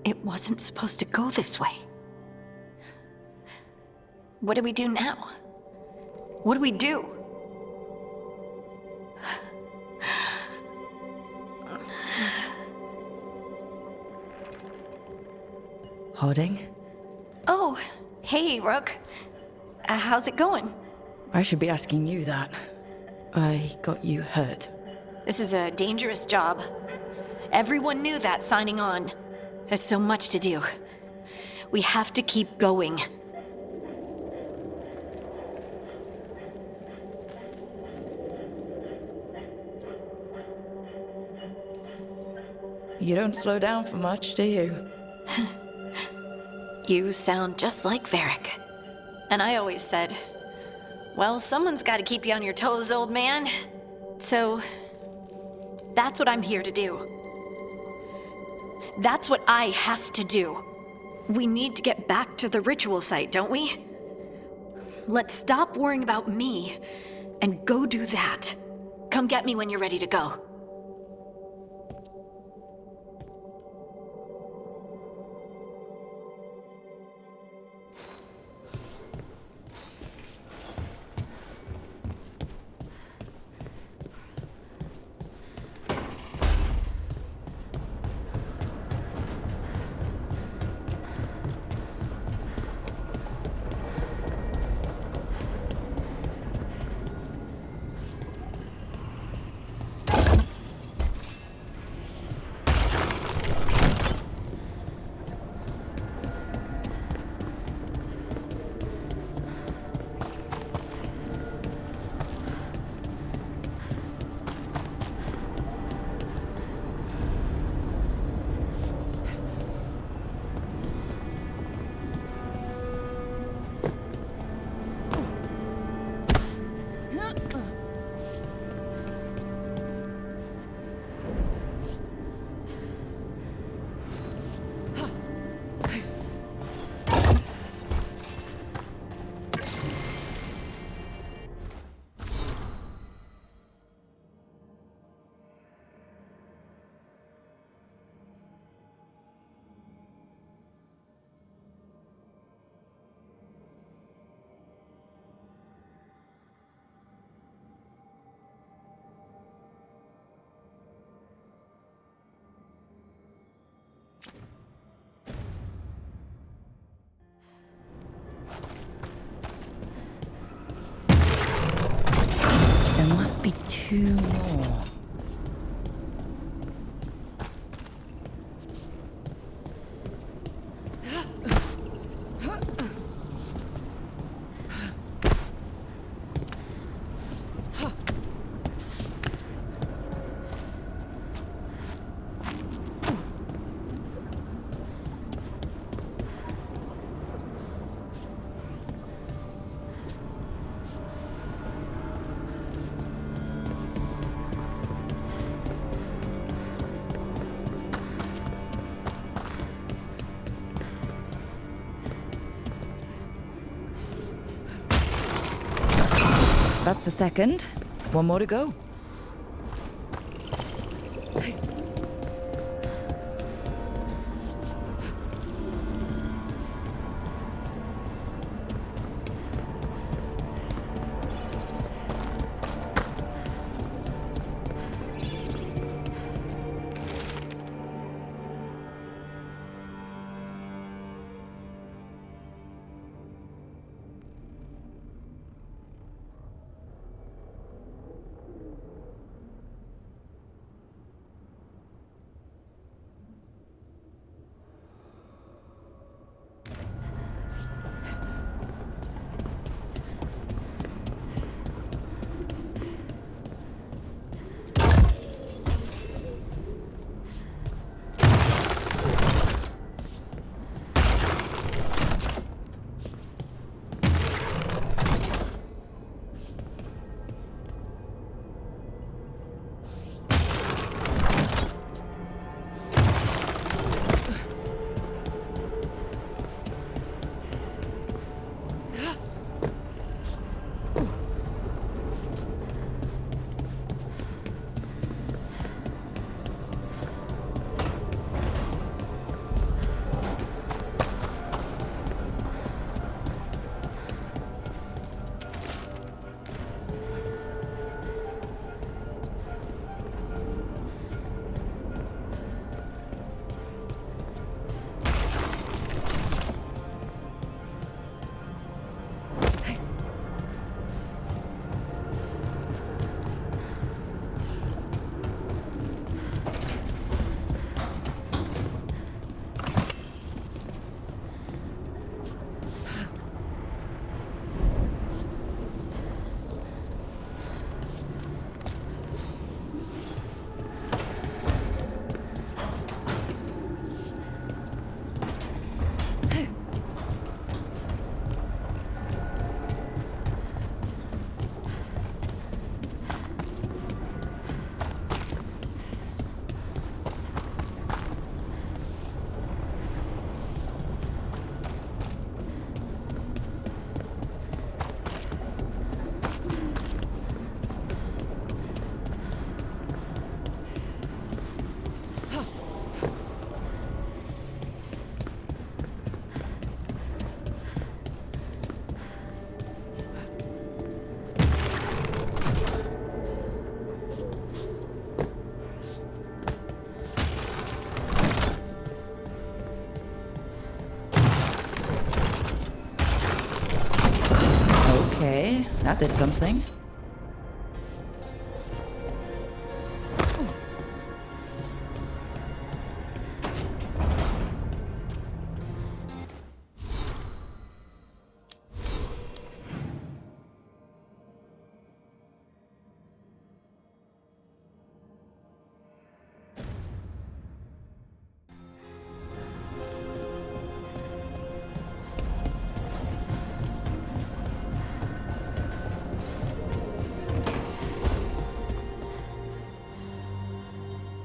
It wasn't supposed to go this way. What do we do now? What do we do? Harding? Oh, hey, Rook. How's it going? I should be asking you that. I got you hurt. This is a dangerous job. Everyone knew that signing on. There's so much to do. We have to keep going. You don't slow down for much, do you? You sound just like Varric. And I always said, well, someone's got to keep you on your toes, old man. So, that's what I'm here to do. That's what I have to do. We need to get back to the ritual site, don't we? Let's stop worrying about me and go do that. Come get me when you're ready to go. There must be 2 more. That's the second. 1 more to go. Okay, that did something.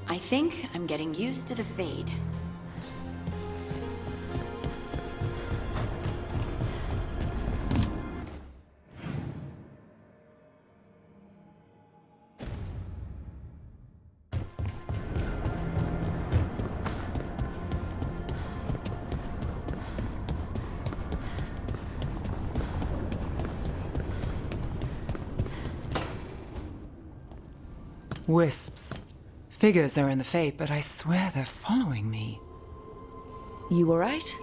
I think I'm getting used to the fade. Wisps. Figures are in the fade, but I swear they're following me. You alright?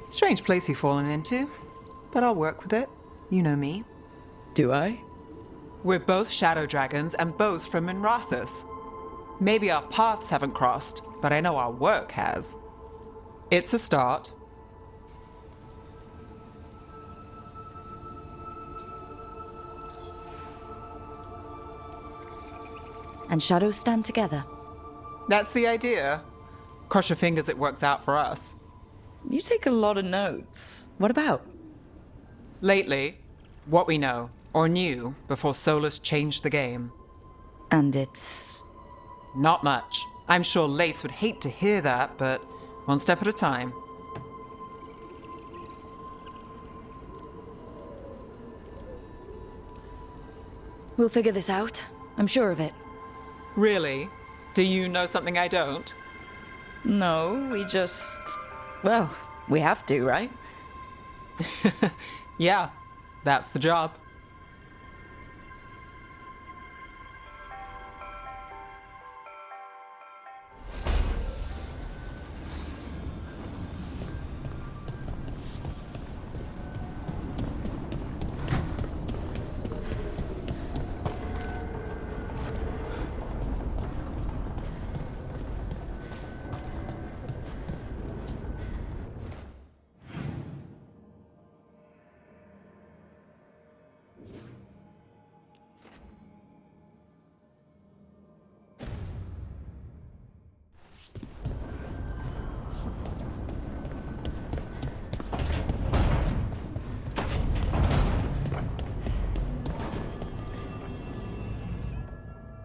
Strange place you've fallen into, but I'll work with it. You know me. Do I? We're both shadow dragons and both from Minrathous. Maybe our paths haven't crossed, but I know our work has. It's a start. And shadows stand together. That's the idea. Cross your fingers it works out for us. You take a lot of notes. What about? Lately, what we know, or knew, before Solus changed the game. And it's... Not much. I'm sure Lace would hate to hear that, but one step at a time. We'll figure this out. I'm sure of it. Really? Do you know something I don't? No, we just... Well, we have to, right? Yeah, that's the job.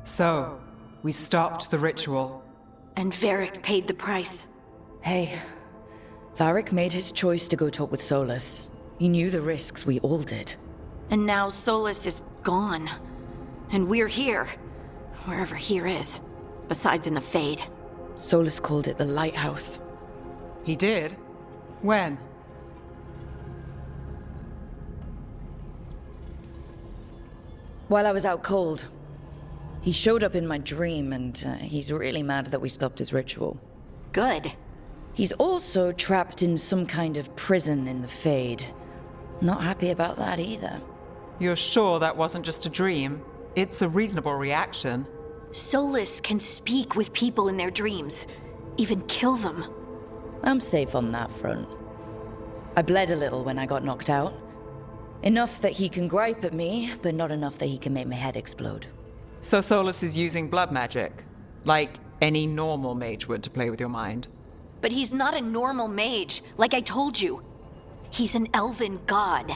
So, we stopped the ritual. And Varric paid the price. Hey, Varric made his choice to go talk with Solus. He knew the risks we all did. And now Solus is gone. And we're here. Wherever here is. Besides in the Fade. Solus called it the Lighthouse. He did? When? While I was out cold. He showed up in my dream, and he's really mad that we stopped his ritual. Good. He's also trapped in some kind of prison in the Fade. Not happy about that either. You're sure that wasn't just a dream? It's a reasonable reaction. Solus can speak with people in their dreams. Even kill them. I'm safe on that front. I bled a little when I got knocked out. Enough that he can gripe at me, but not enough that he can make my head explode. So Solus is using blood magic, like any normal mage would to play with your mind. But he's not a normal mage, like I told you. He's an elven god.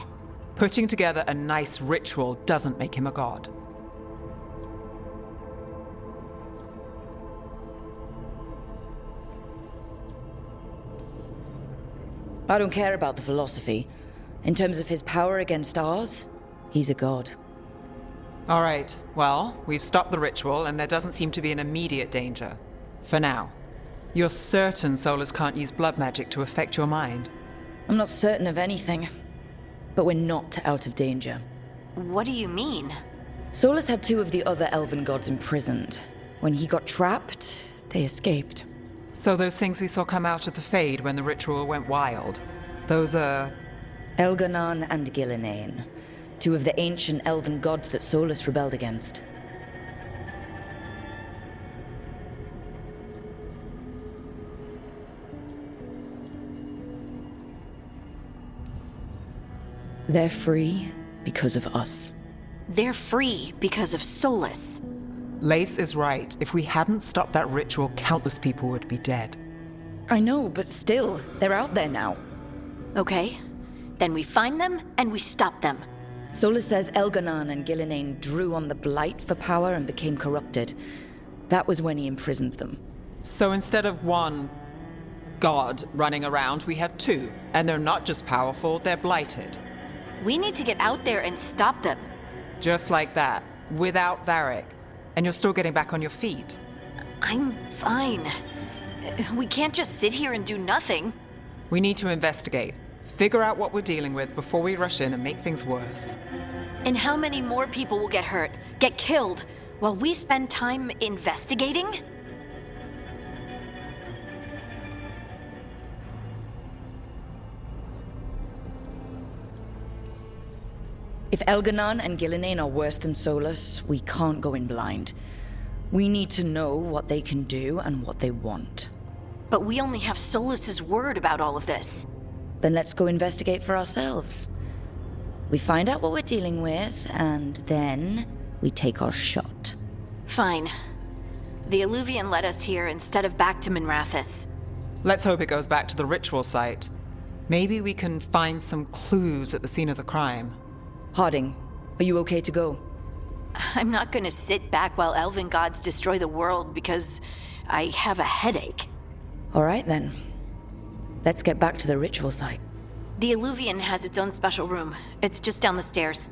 Putting together a nice ritual doesn't make him a god. I don't care about the philosophy. In terms of his power against ours, he's a god. All right, well, we've stopped the ritual and there doesn't seem to be an immediate danger. For now. You're certain Solus can't use blood magic to affect your mind? I'm not certain of anything, but we're not out of danger. What do you mean? Solus had two of the other elven gods imprisoned. When he got trapped, they escaped. So those things we saw come out of the Fade when the ritual went wild, those are... Elganon and Gillinane. 2 of the ancient elven gods that Solus rebelled against. They're free because of us. They're free because of Solus. Lace is right. If we hadn't stopped that ritual, countless people would be dead. I know, but still, they're out there now. Okay, then we find them and we stop them. Solus says Elganon and Gillinane drew on the Blight for power and became corrupted. That was when he imprisoned them. So instead of one god running around, we have 2. And they're not just powerful, they're blighted. We need to get out there and stop them. Just like that, without Varric. And you're still getting back on your feet. I'm fine. We can't just sit here and do nothing. We need to investigate. Figure out what we're dealing with before we rush in and make things worse. And how many more people will get hurt, get killed, while we spend time investigating? If Elganon and Gillinane are worse than Solus, we can't go in blind. We need to know what they can do and what they want. But we only have Solus's word about all of this. Then let's go investigate for ourselves. We find out what we're dealing with, and then we take our shot. Fine. The Illuvian led us here instead of back to Minrathous. Let's hope it goes back to the ritual site. Maybe we can find some clues at the scene of the crime. Harding, are you okay to go? I'm not gonna sit back while elven gods destroy the world because I have a headache. All right then. Let's get back to the ritual site. The Illuvian has its own special room. It's just down the stairs.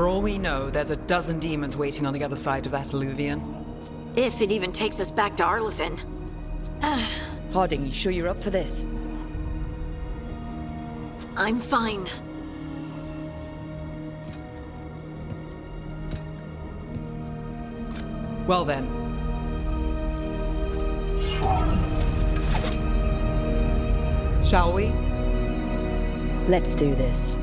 For all we know, there's a dozen demons waiting on the other side of that alluvion. If it even takes us back to Arlethan. Harding, you sure you're up for this? I'm fine. Well then. Shall we? Let's do this.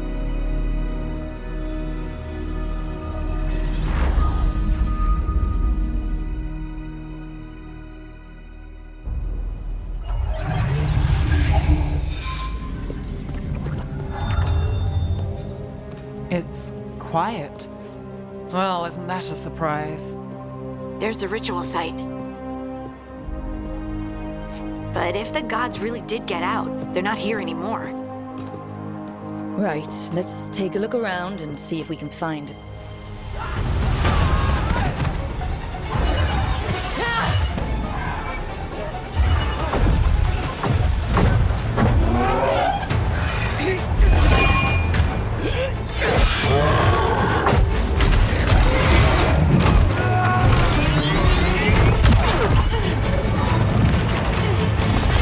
It's quiet. Well, isn't that a surprise? There's the ritual site. But if the gods really did get out, they're not here anymore. Right, let's take a look around and see if we can find...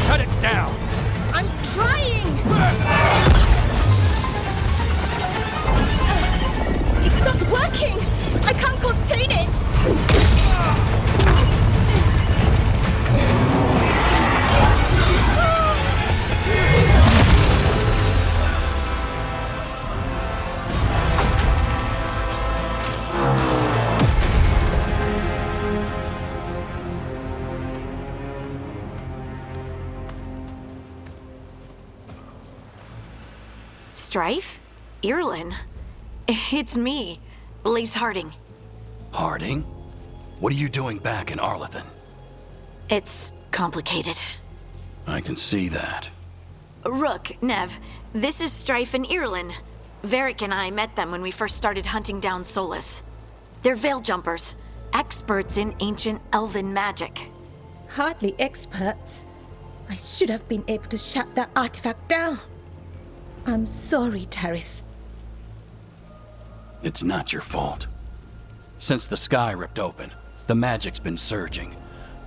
Cut it down! I'm trying! It's not working! I can't contain it! Strife? Irlin? It's me, Lace Harding. Harding? What are you doing back in Arlethan? It's complicated. I can see that. Rook, Nev, this is Strife and Irlin. Varric and I met them when we first started hunting down Solus. They're veil jumpers, experts in ancient elven magic. Hardly experts. I should have been able to shut that artifact down. I'm sorry, Tarith. It's not your fault. Since the sky ripped open, the magic's been surging.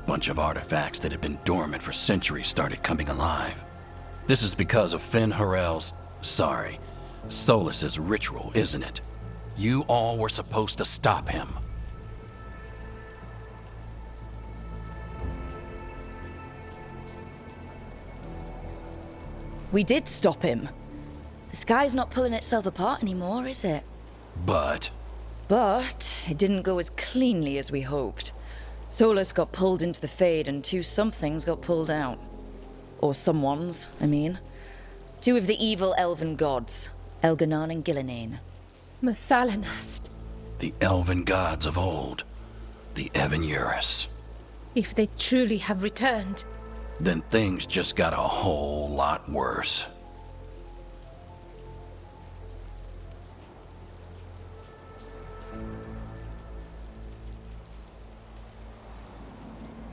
Bunch of artifacts that had been dormant for centuries started coming alive. This is because of Finn Harel's... Solus's ritual, isn't it? You all were supposed to stop him. We did stop him. The sky's not pulling itself apart anymore, is it? But But it didn't go as cleanly as we hoped. Solus got pulled into the Fade and two somethings got pulled out. Or someones, I mean. Two of the evil elven gods, Elganon and Gillinane. Mathalanast. the elven gods of old, the Evan-Eurus. If they truly have returned. Then things just got a whole lot worse.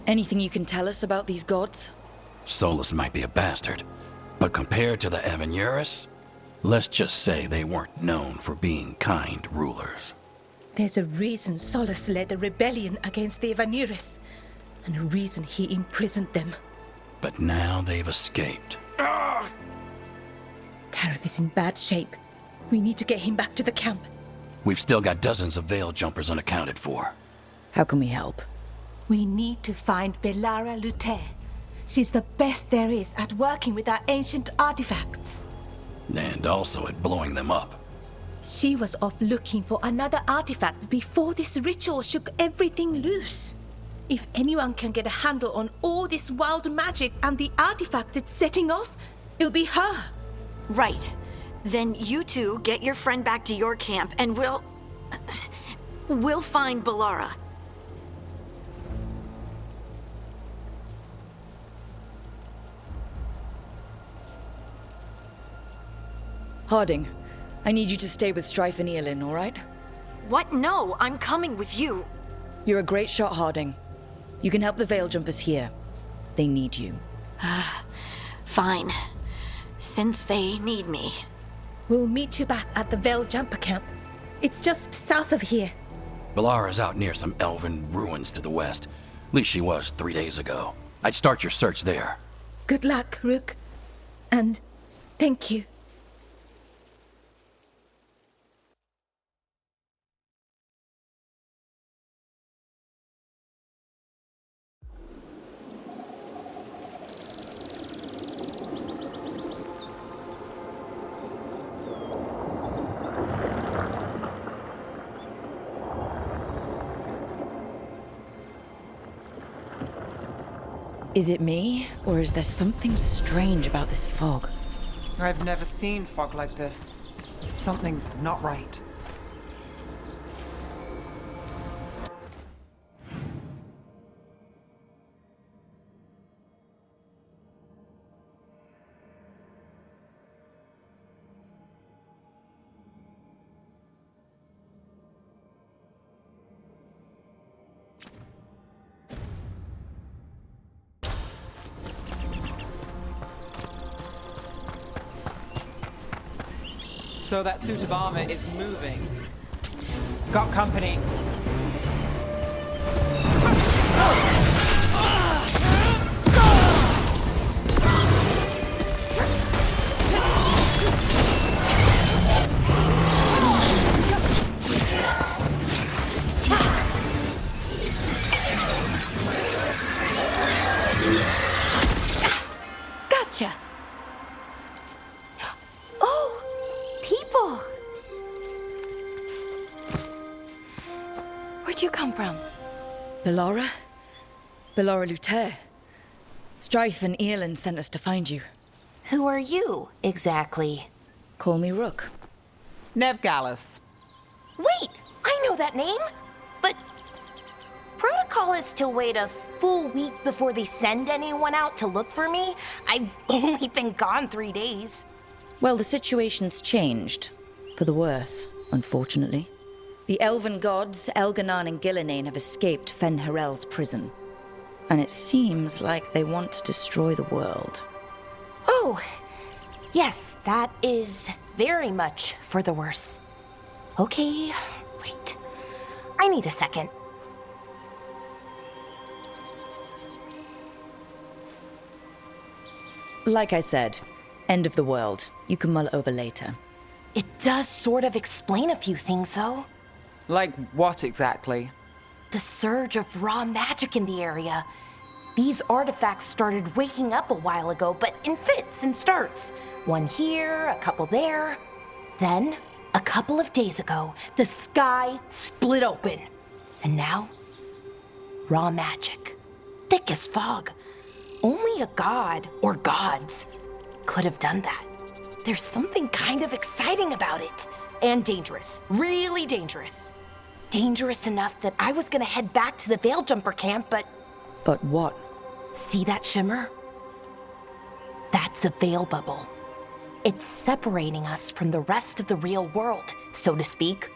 Anything you can tell us about these gods? Solus might be a bastard, but compared to the Evan-Eurus, let's just say they weren't known for being kind rulers. There's a reason Solus led a rebellion against the Evan-Eurus, and a reason he imprisoned them. But now they've escaped. Tareth is in bad shape. We need to get him back to the camp. We've still got dozens of veil jumpers unaccounted for. How can we help? We need to find Belara Luthe. She's the best there is at working with our ancient artifacts. And also at blowing them up. She was off looking for another artifact before this ritual shook everything loose. If anyone can get a handle on all this wild magic and the artifacts it's setting off, it'll be her. Right. Then you two get your friend back to your camp and we'll find Belara. Harding, I need you to stay with Strife and Eolin, all right? What? No, I'm coming with you. You're a great shot, Harding. You can help the Veil Jumpers here. They need you. Fine. Since they need me. We'll meet you back at the Veil Jumper camp. It's just south of here. Balara's out near some elven ruins to the west. At least she was 3 days ago. I'd start your search there. Good luck, Rook. And thank you. Is it me, or is there something strange about this fog? I've never seen fog like this. Something's not right. So that suit of armor is moving. Got company. Gotcha. Oh, people. Where'd you come from? Balara? Balara Luther. Strife and Earlin sent us to find you. Who are you, exactly? Call me Rook. Nev Gallus. Wait, I know that name! But protocol is to wait a full week before they send anyone out to look for me. I've only been gone 3 days. Well, the situation's changed. For the worse, unfortunately. The elven gods, Elganan and Gillinane, have escaped Fen'Harel's prison. And it seems like they want to destroy the world. Oh, yes, that is very much for the worse. Okay, wait. I need a second. Like I said, end of the world. You can mull it over later. It does sort of explain a few things, though. Like what exactly? The surge of raw magic in the area. These artifacts started waking up a while ago, but in fits and starts. One here, a couple there. Then, a couple of days ago, the sky split open. And now, raw magic. Thick as fog. Only a god, or gods, could have done that. There's something kind of exciting about it. And dangerous. Really dangerous. Dangerous enough that I was gonna head back to the Veil Jumper camp, but But what? see that shimmer? That's a veil bubble. It's separating us from the rest of the real world, so to speak.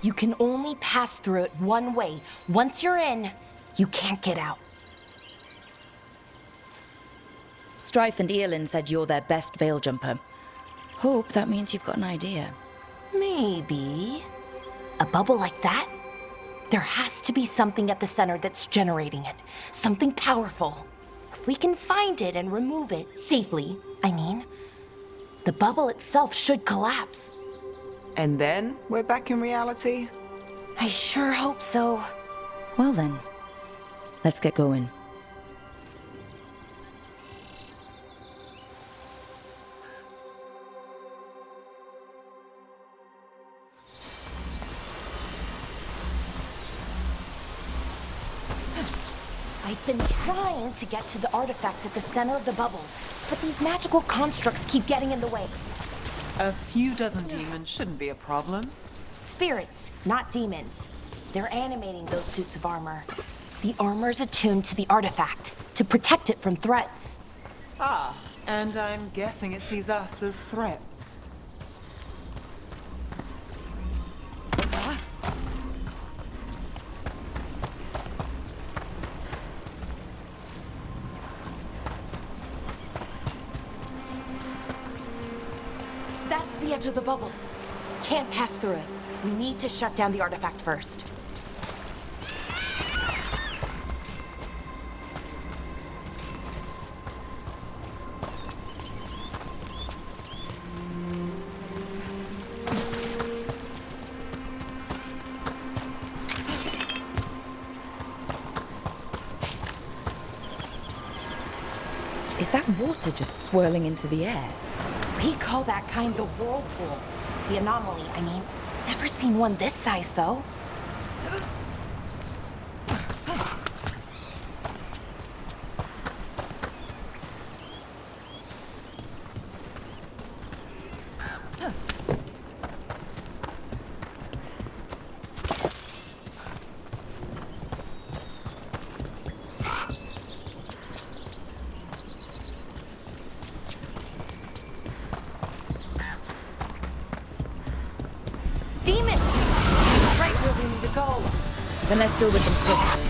You can only pass through it one way. Once you're in, you can't get out. Strife and Earlin said you're their best veil jumper. Hope that means you've got an idea. Maybe. A bubble like that? There has to be something at the center that's generating it. Something powerful. If we can find it and remove it, safely, I mean, the bubble itself should collapse. And then we're back in reality? I sure hope so. Well then, let's get going. I've been trying to get to the artifact at the center of the bubble, but these magical constructs keep getting in the way. A few dozen demons shouldn't be a problem. Spirits, not demons. They're animating those suits of armor. The armor's attuned to the artifact, to protect it from threats. Ah, and I'm guessing it sees us as threats. That's the edge of the bubble. can't pass through it. We need to shut down the artifact first. Is that water just swirling into the air? We call that kind the whirlpool. The anomaly, I mean. Never seen one this size, though. Demons! Right where we need to go. Then let's deal with them quick.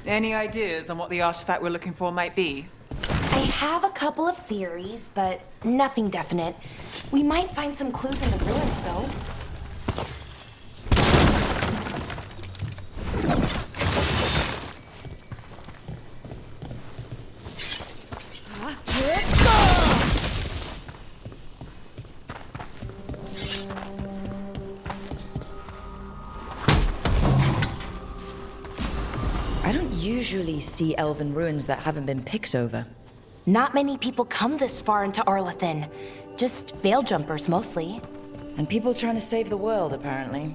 Any ideas on what the artifact we're looking for might be? I have a couple of theories, but nothing definite. We might find some clues in the ruins, though. I don't usually see elven ruins that haven't been picked over. Not many people come this far into Arlathan. Just veil jumpers, mostly. And people trying to save the world, apparently.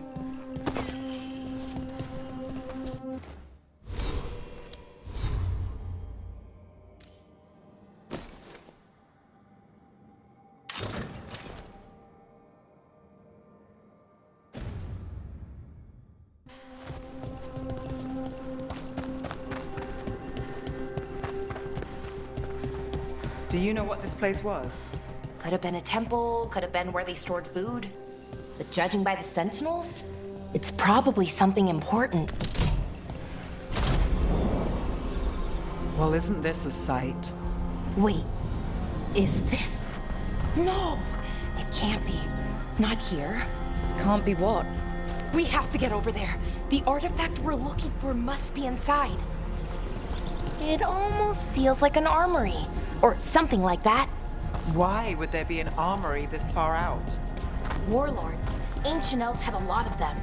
Do you know what this place was? Could have been a temple, could have been where they stored food. But judging by the sentinels, it's probably something important. Well, isn't this a sight? Wait, is this? No, it can't be. Not here. Can't be what? We have to get over there. The artifact we're looking for must be inside. It almost feels like an armory, or something like that. Why would there be an armory this far out? Warlords. Ancient elves had a lot of them.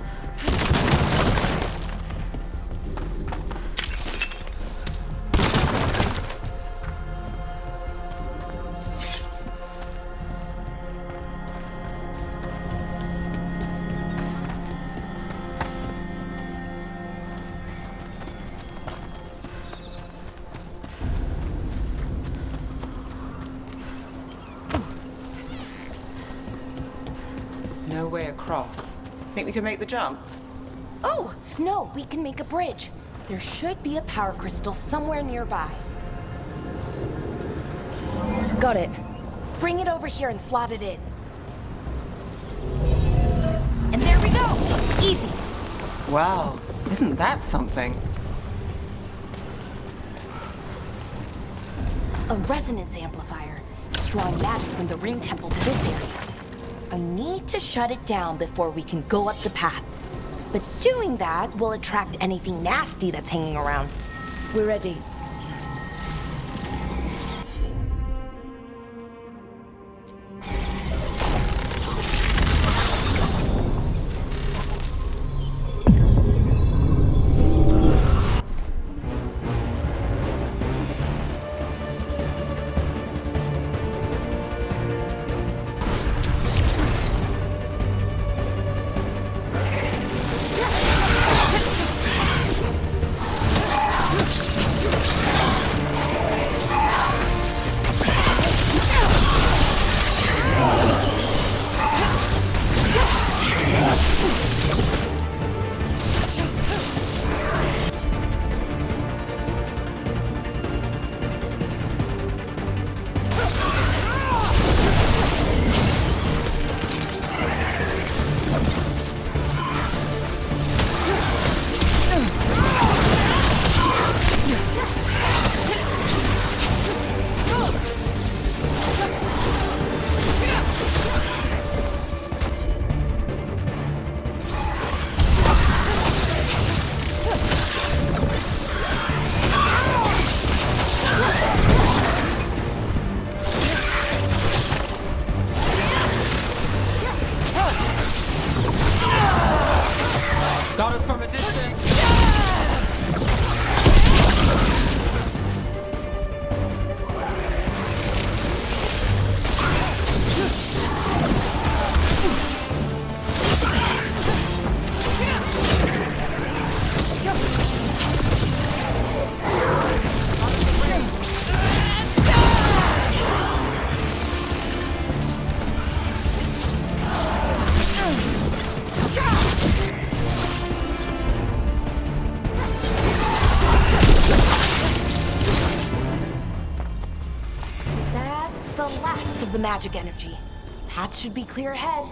no way across. Think we can make the jump? Oh, no, we can make a bridge. There should be a power crystal somewhere nearby. Got it. Bring it over here and slot it in. And there we go! Easy! Well, isn't that something? A resonance amplifier, drawing magic from the ring temple to this area. I need to shut it down before we can go up the path. But doing that will attract anything nasty that's hanging around. We're ready. Got us from a distance! That's the last of the magic energy. Path should be clear ahead.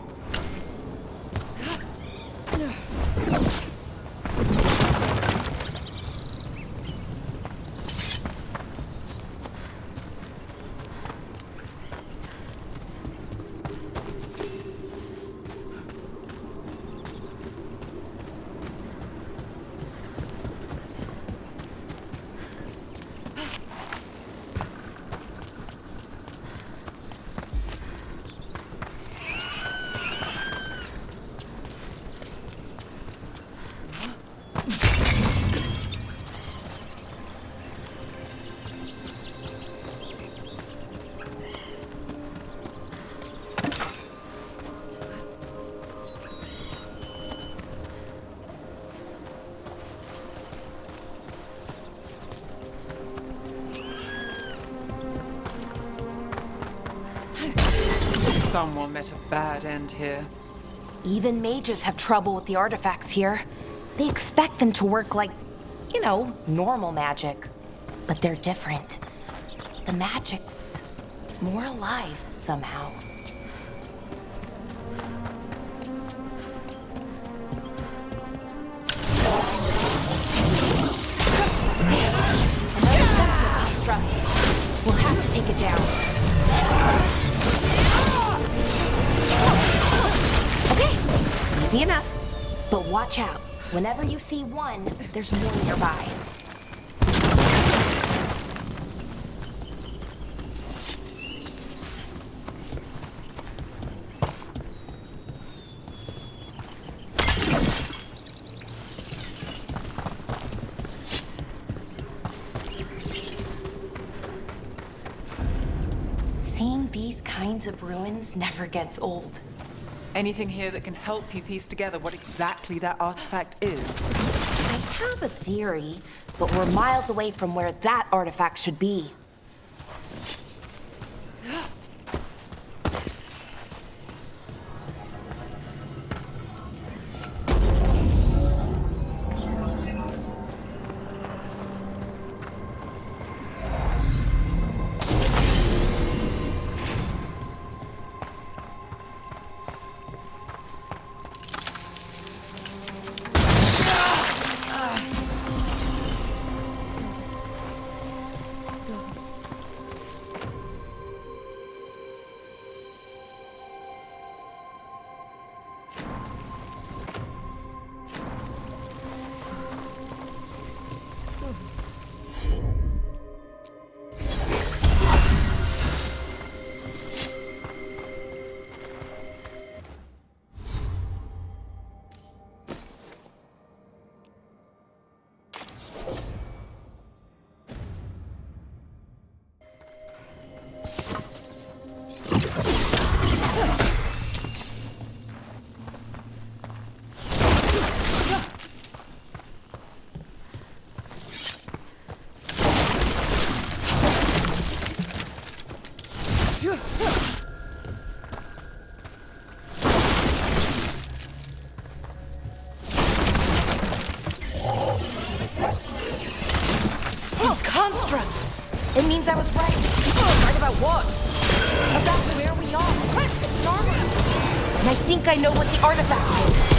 Someone met a bad end here. Even mages have trouble with the artifacts here. They expect them to work like, you know, normal magic. But they're different. The magic's more alive somehow. Another sentiment construct. We'll have to take it down. Okay, easy enough. But watch out. Whenever you see one, there's more nearby. Seeing these kinds of ruins never gets old. Anything here that can help you piece together what exactly that artifact is? I have a theory, but we're miles away from where that artifact should be. think I know what the artifact is.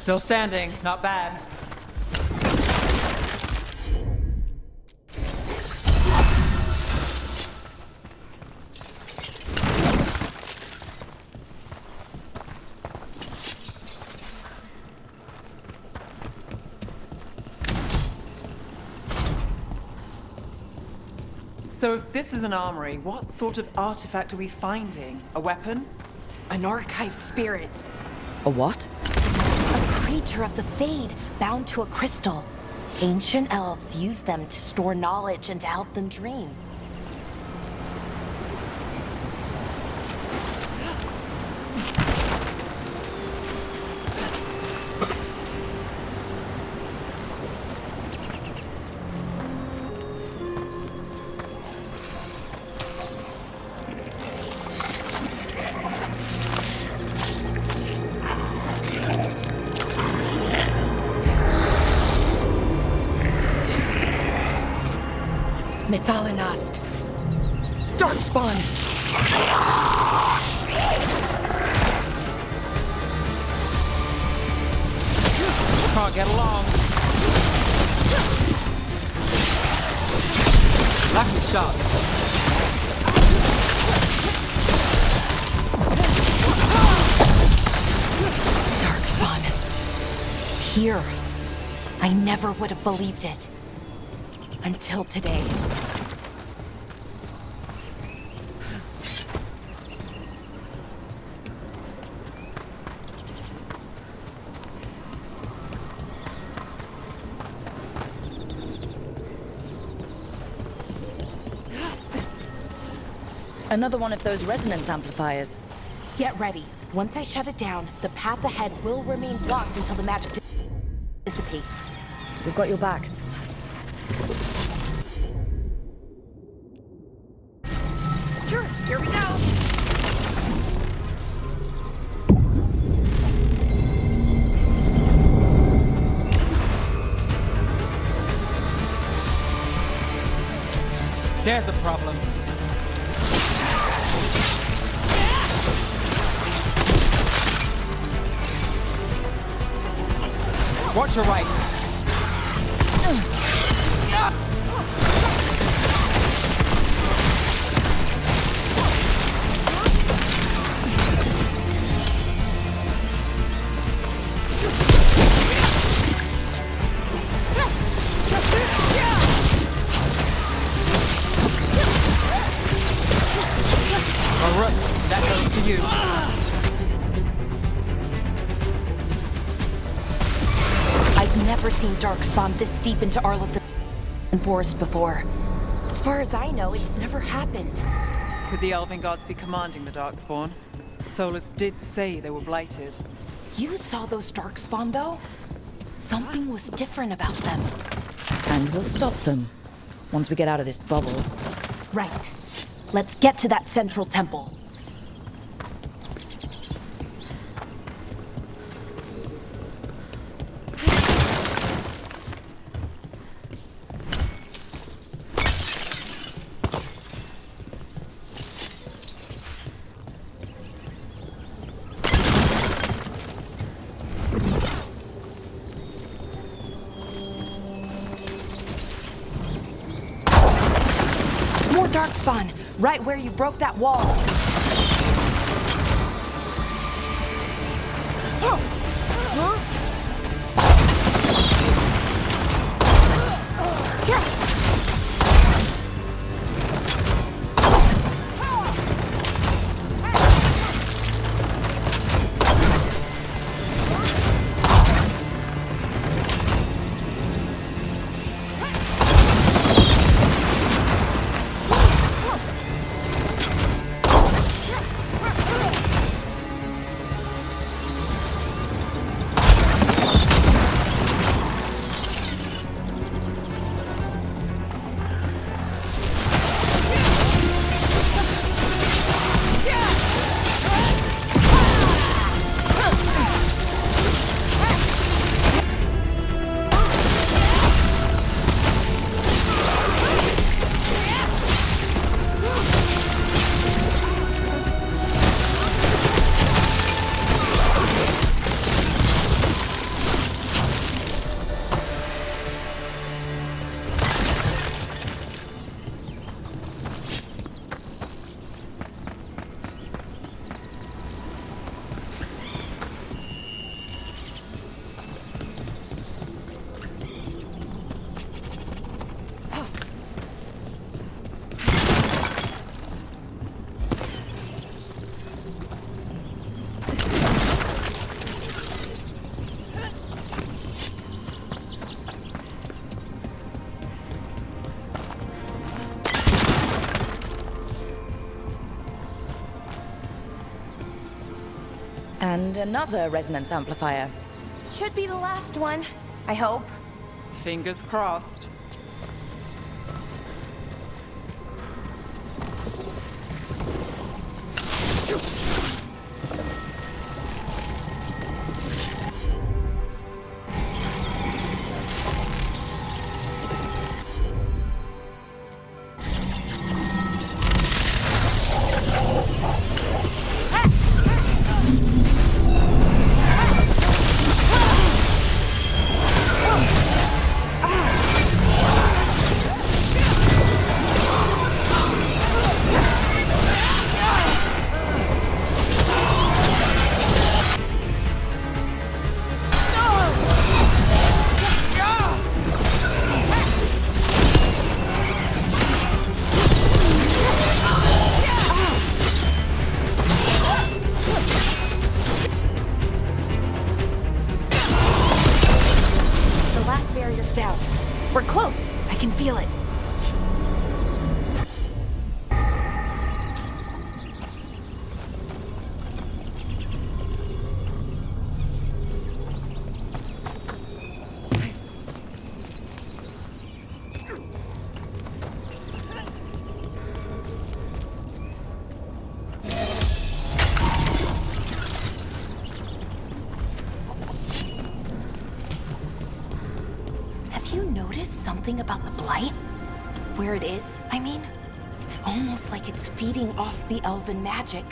Still standing, not bad. So if this is an armory, what sort of artifact are we finding? A weapon? An archive spirit. A what? A creature of the Fade, bound to a crystal. Ancient elves use them to store knowledge and to help them dream. Methalinast. Darkspawn. Can't get along. Lucky shot. Darkspawn. Here. I never would have believed it. Until today. Another one of those resonance amplifiers. Get ready. Once I shut it down, the path ahead will remain blocked until the magic dissipates. We've got your back. Sure, here we go. There's a problem. Watch your right. All right, that goes to you. I've never seen Darkspawn this deep into Arleth Forest before. As far as I know, it's never happened. Could the Elven gods be commanding the Darkspawn? Solus did say they were blighted. You saw those Darkspawn, though? Something was different about them. And we'll stop them. Once we get out of this bubble. Right. Let's get to that central temple. More Darkspawn, right where you broke that wall. And another resonance amplifier. Should be the last one, I hope. Fingers crossed. Down. We're close. I can feel it. Have you noticed something about the blight? Where it is, I mean? It's almost like it's feeding off the elven magic.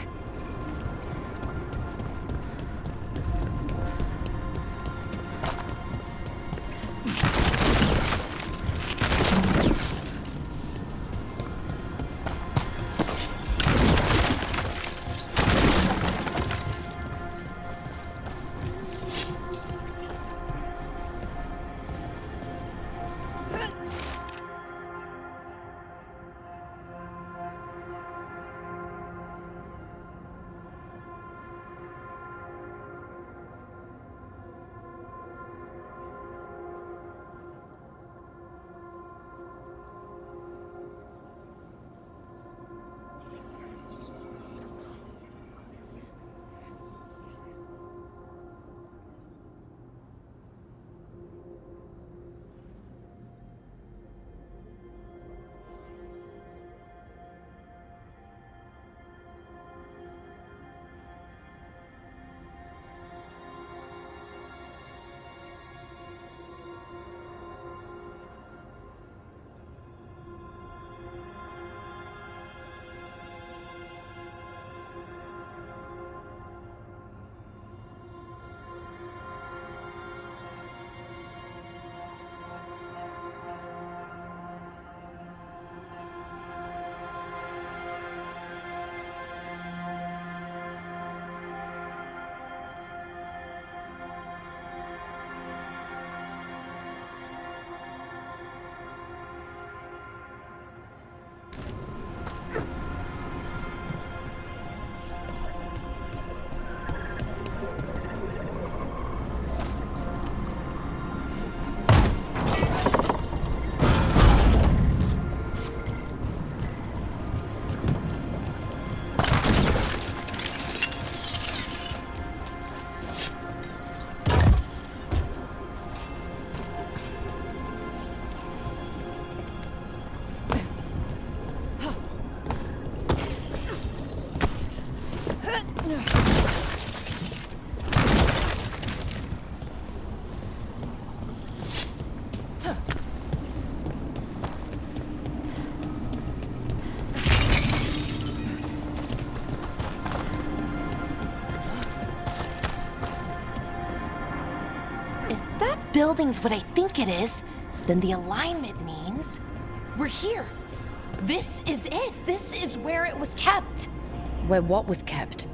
Building's what I think it is, then the alignment means we're here. This is it. This is where it was kept. Where what was kept?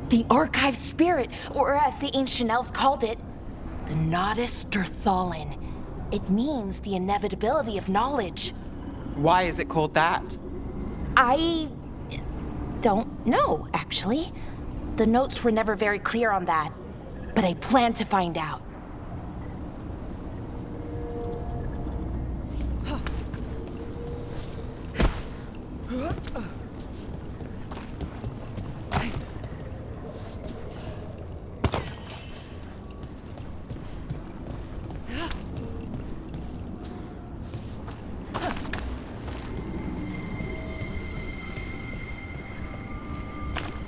The archive spirit, or as the ancient elves called it, the Nodus Derthalin. It means the inevitability of knowledge. Why is it called that? I don't know, actually. The notes were never very clear on that, but I plan to find out.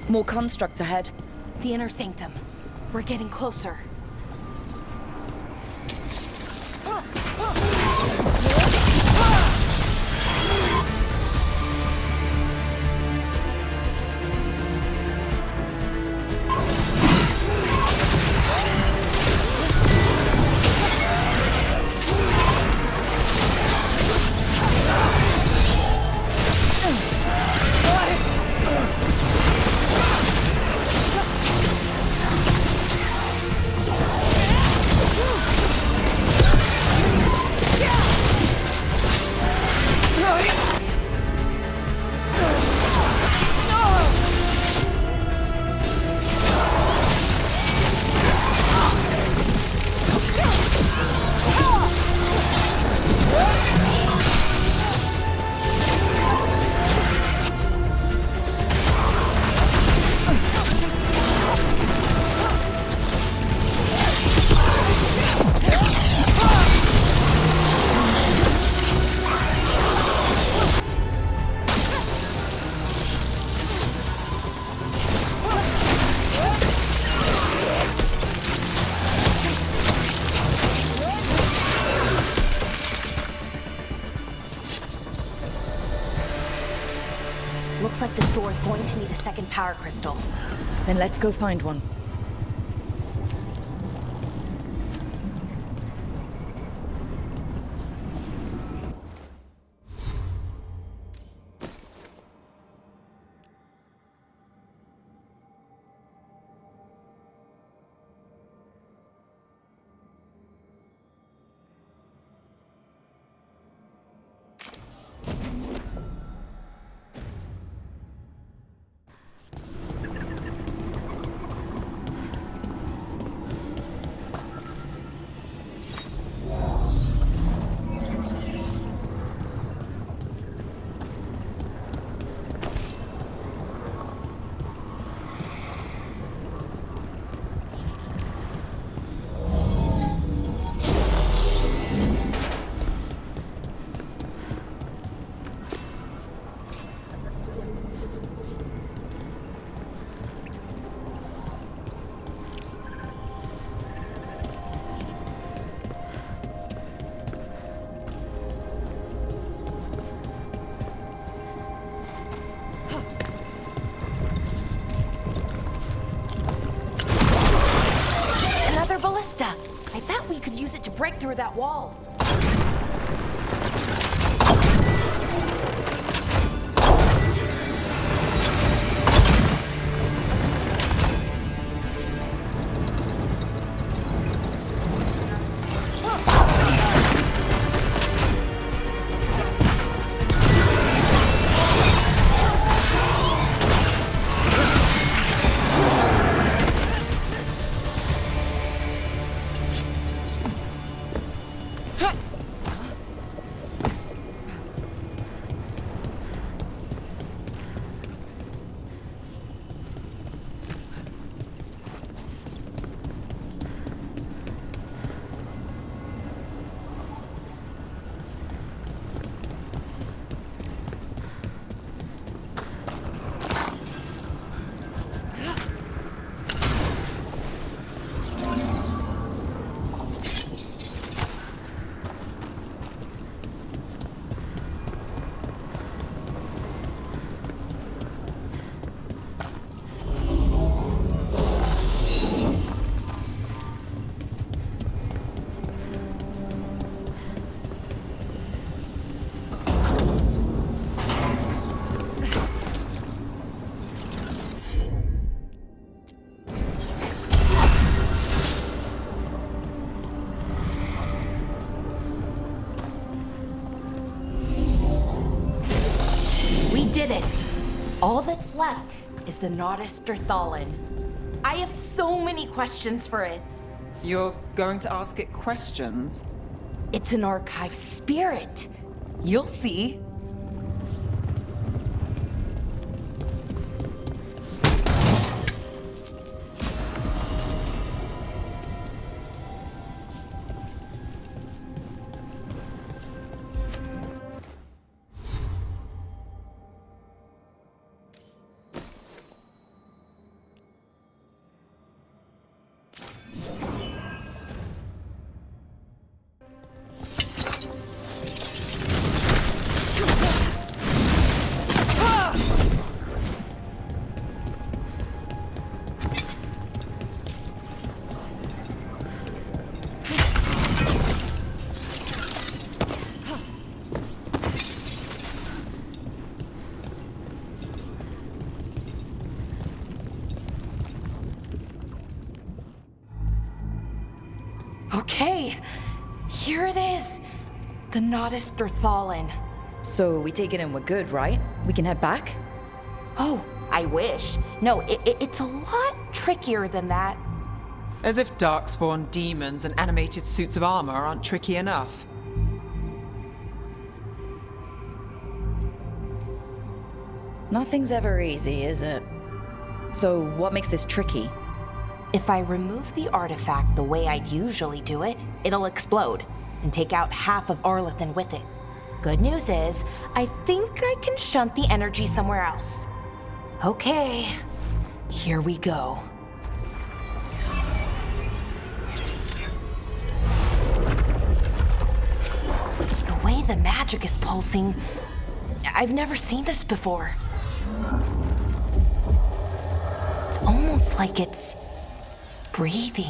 More constructs ahead. The inner sanctum. We're getting closer. Looks like this door is going to need a second power crystal. Then let's go find one. Ballista. I bet we could use it to break through that wall. All that's left is the Notisterthallen. I have so many questions for it. You're going to ask it questions? It's an archive spirit. You'll see. Okay, here it is. The Notisterthallen. So we take it and we're good, right? We can head back? Oh, I wish. No, it's a lot trickier than that. As if darkspawn demons and animated suits of armor aren't tricky enough. Nothing's ever easy, is it? So what makes this tricky? If I remove the artifact the way I'd usually do it, it'll explode and take out half of Arlethan with it. Good news is, I think I can shunt the energy somewhere else. Okay, here we go. The way the magic is pulsing, I've never seen this before. It's almost like it's breathing.